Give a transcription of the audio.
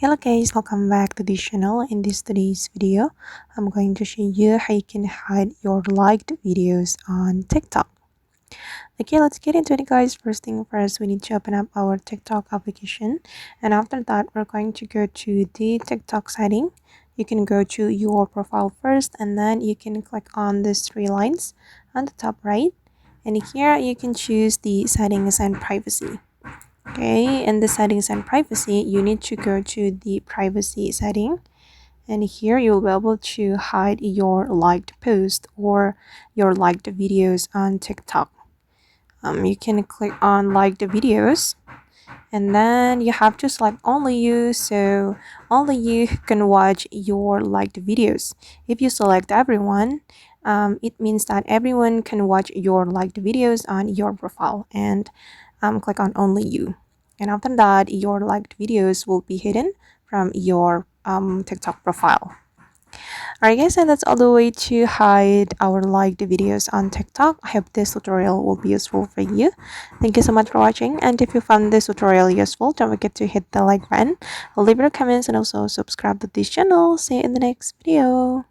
Hello guys, welcome back to this channel. In today's video, I'm going to show you how you can hide your liked videos on TikTok. Okay, let's get into it guys. First thing first, we need to open up our TikTok application, and after that we're going to go to the TikTok setting. You can go to your profile first, and then you can click on these three lines on the top right, and here you can choose the settings and privacy. Okay, in the settings and privacy, you need to go to the privacy setting, and here you'll be able to hide your liked post or your liked videos on TikTok. You can click on liked videos, and then you have to select only you, so only you can watch your liked videos. If you select everyone, it means that everyone can watch your liked videos on your profile, and click on only you, and after that your liked videos will be hidden from your TikTok profile. Alright guys, and that's all the way to hide our liked videos on TikTok. I hope this tutorial will be useful for you. Thank you so much for watching, and if you found this tutorial useful, don't forget to hit the like button, leave your comments, and also subscribe to this channel. See you in the next video.